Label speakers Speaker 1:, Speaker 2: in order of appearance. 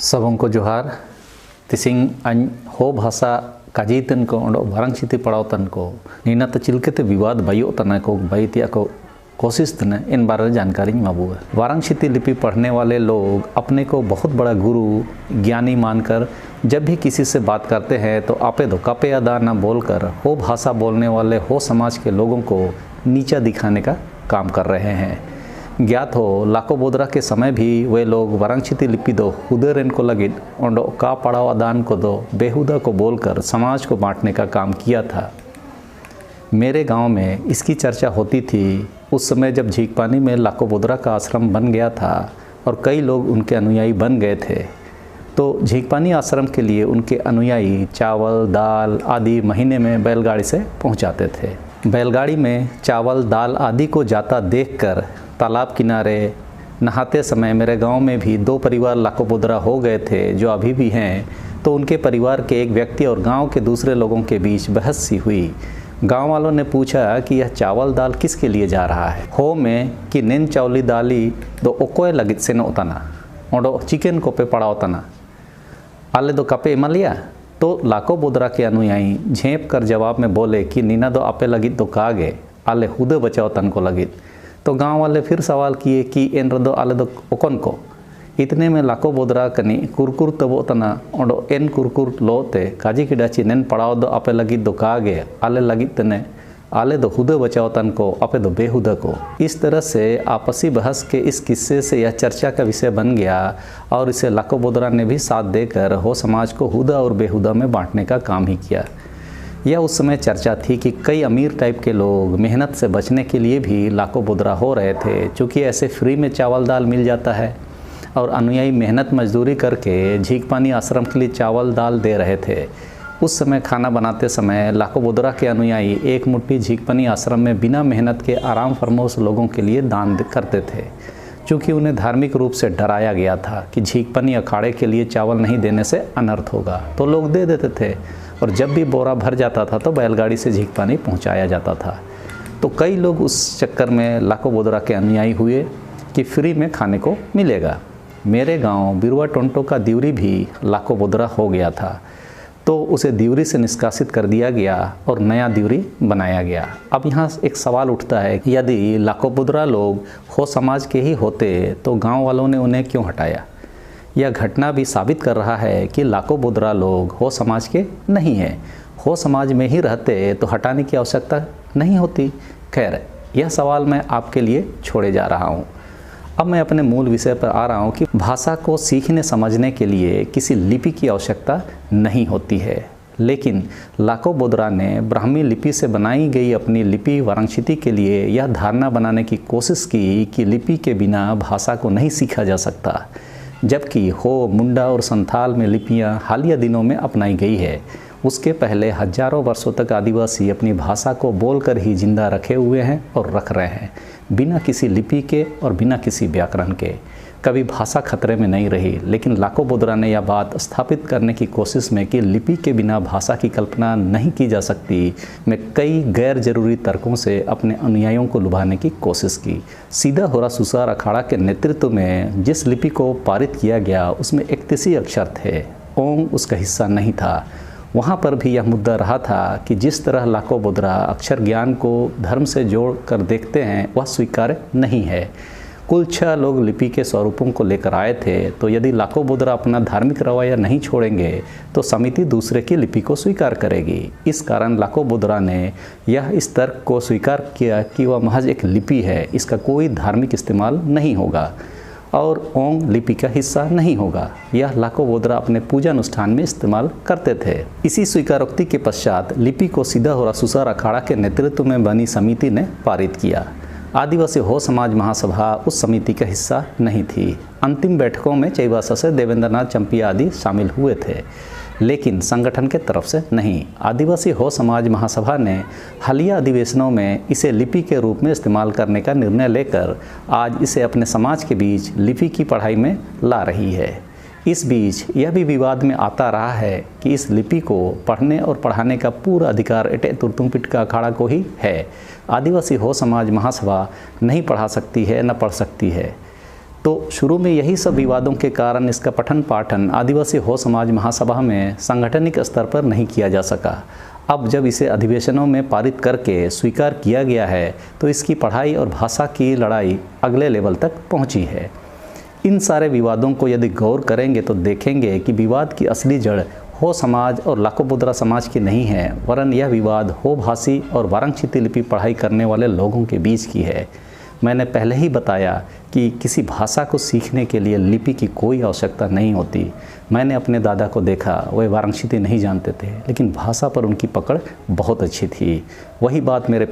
Speaker 1: सबों को जोहार तिसिंग अन हो भाषा काजीतन को ओंडो वारंग चिति पढ़ाओ तन को नीना तो चिलकते विवाद बायो तना को बाईतिया को कोशिश तने इन बारे में जानकारी माबू है। वारंग चिति लिपि पढ़ने वाले लोग अपने को बहुत बड़ा गुरु ज्ञानी मानकर जब भी किसी से बात करते हैं तो आपे दो कापे अदा न बोलकर हो भाषा बोलने वाले हो समाज के लोगों को नीचा दिखाने का काम कर रहे हैं। ज्ञात हो लाको बोदरा के समय भी वे लोग वारंग चिति लिपि दो हुदरेन को लगे ओंडो का पढ़ाओ अदान को दो बेहुदा को बोलकर समाज को बांटने का काम किया था। मेरे गांव में इसकी चर्चा होती थी उस समय जब झीकपानी में लाको बोदरा का आश्रम बन गया था और कई लोग उनके अनुयायी बन गए थे। तो झीकपानी आश्रम के लिए उनके अनुयायी चावल दाल आदि महीने में बैलगाड़ी से पहुंचाते थे। बैलगाड़ी में चावल दाल आदि को जाता देखकर तालाब किनारे नहाते समय मेरे गांव में भी दो परिवार लाको बोदरा हो गए थे जो अभी भी हैं। तो उनके परिवार के एक व्यक्ति और गांव के दूसरे लोगों के बीच बहस सी हुई। गांव वालों ने पूछा कि यह चावल दाल किसके लिए जा रहा है। हो में कि निन चावली दाली दो ओकोय लगित से नोतना ओडो चिकन को पे पड़ाओ तना आले दो कपे इमलिया। तो लाको बोदरा के अनुयायी झेप कर जवाब में बोले कि नीना दो आपे लगित दो कागे आले हुदे बचाओ तन को लगित। तो गांव वाले फिर सवाल किए कि एन रदो आले दो ओकन को। इतने में लाको बोदरा कनी कुरकुर तबो तना ओडो एन कुरकुर लोते काजी किडाची नेन पड़ाओ दो आपे लगित दो कागे आले लगित तने आले दो हुदे बचाओ तन को आपे दो बेहुदा को। इस तरह से आपसी बहस के इस किस्से से यह चर्चा का विषय बन गया और इसे लाको बोदरा ने भी साथ देकर हो समाज को हुदा और बेहुदा में बांटने का काम ही किया। यह उस समय चर्चा थी कि कई अमीर टाइप के लोग मेहनत से बचने के लिए भी लाको बोदरा हो रहे थे। चूँकि ऐसे फ्री में चावल दाल मिल जाता है और अनुयायी मेहनत मजदूरी करके झीकपानी आश्रम के लिए चावल दाल दे रहे थे। उस समय खाना बनाते समय लाको बोदरा के अनुयायी एक मुट्ठी झीकपानी आश्रम में बिना मेहनत के आराम फरमोश लोगों के लिए दान करते थे। चूँकि उन्हें धार्मिक रूप से डराया गया था कि झीकपानी अखाड़े के लिए चावल नहीं देने से अनर्थ होगा, तो लोग दे देते थे और जब भी बोरा भर जाता था तो बैलगाड़ी से झीकपानी पहुंचाया जाता था। तो कई लोग उस चक्कर में लाको बोदरा के अनुयायी हुए कि फ्री में खाने को मिलेगा। मेरे गांव बिरुआ टोंटो का दिवरी भी लाको बोदरा हो गया था, तो उसे दिवरी से निष्कासित कर दिया गया और नया दिवरी बनाया गया। अब यहाँ एक सवाल उठता है कि यदि लाको बोदरा लोग हो समाज के ही होते तो गाँव वालों ने उन्हें क्यों हटाया। यह घटना भी साबित कर रहा है कि लाको बोदरा लोग हो समाज के नहीं हैं। हो समाज में ही रहते तो हटाने की आवश्यकता नहीं होती। खैर, यह सवाल मैं आपके लिए छोड़े जा रहा हूँ। अब मैं अपने मूल विषय पर आ रहा हूँ कि भाषा को सीखने समझने के लिए किसी लिपि की आवश्यकता नहीं होती है। लेकिन लाको बोदरा ने ब्राह्मी लिपि से बनाई गई अपनी लिपि वारंगचिति के लिए यह धारणा बनाने की कोशिश की कि लिपि के बिना भाषा को नहीं सीखा जा सकता। जबकि हो मुंडा और संथाल में लिपियां हालिया दिनों में अपनाई गई है। उसके पहले हजारों वर्षों तक आदिवासी अपनी भाषा को बोलकर ही जिंदा रखे हुए हैं और रख रहे हैं, बिना किसी लिपि के और बिना किसी व्याकरण के। कभी भाषा खतरे में नहीं रही। लेकिन लाको बोदरा ने यह बात स्थापित करने की कोशिश में कि लिपि के बिना भाषा की कल्पना नहीं की जा सकती, में कई गैर जरूरी तर्कों से अपने अनुयायियों को लुभाने की कोशिश की। सीधा होरा सुसार अखाड़ा के नेतृत्व में जिस लिपि को पारित किया गया उसमें 31 अक्षर थे। ओंग उसका हिस्सा नहीं था। वहाँ पर भी यह मुद्दा रहा था कि जिस तरह लाको बोदरा अक्षर ज्ञान को धर्म से जोड़ कर देखते हैं वह स्वीकार्य नहीं है। कुल 6 लोग लिपि के स्वरूपों को लेकर आए थे, तो यदि लाको बोदरा अपना धार्मिक रवैया नहीं छोड़ेंगे तो समिति दूसरे की लिपि को स्वीकार करेगी। इस कारण लाको बोदरा ने यह इस तर्क को स्वीकार किया कि वह महज एक लिपि है, इसका कोई धार्मिक इस्तेमाल नहीं होगा और ओंग लिपि का हिस्सा नहीं होगा। यह लाको बोदरा अपने पूजा अनुष्ठान में इस्तेमाल करते थे। इसी स्वीकारोक्ति के पश्चात लिपि को सीधा होरा सुसार अखाड़ा के नेतृत्व में बनी समिति ने पारित किया। आदिवासी हो समाज महासभा उस समिति का हिस्सा नहीं थी। अंतिम बैठकों में चैबासा से देवेंद्रनाथ चंपिया आदि शामिल हुए थे, लेकिन संगठन के तरफ से नहीं। आदिवासी हो समाज महासभा ने हालिया अधिवेशनों में इसे लिपि के रूप में इस्तेमाल करने का निर्णय लेकर आज इसे अपने समाज के बीच लिपि की पढ़ाई में ला रही है। इस बीच यह भी विवाद में आता रहा है कि इस लिपि को पढ़ने और पढ़ाने का पूरा अधिकार एटे तुर्तुमपिट का अखाड़ा को ही है। आदिवासी हो समाज महासभा नहीं पढ़ा सकती है न पढ़ सकती है। तो शुरू में यही सब विवादों के कारण इसका पठन पाठन आदिवासी हो समाज महासभा में सांगठनिक स्तर पर नहीं किया जा सका। अब जब इसे अधिवेशनों में पारित करके स्वीकार किया गया है तो इसकी पढ़ाई और भाषा की लड़ाई अगले लेवल तक पहुंची है। इन सारे विवादों को यदि गौर करेंगे तो देखेंगे कि विवाद की असली जड़ हो समाज और लाकोपुद्रा समाज की नहीं है, वरन यह विवाद हो भाषी और वारांगचिती लिपि पढ़ाई करने वाले लोगों के बीच की है। मैंने पहले ही बताया कि किसी भाषा को सीखने के लिए लिपि की कोई आवश्यकता नहीं होती। मैंने अपने दादा को देखा, वे वारांगचिती नहीं जानते थे, लेकिन भाषा पर उनकी पकड़ बहुत अच्छी थी। वही बात मेरे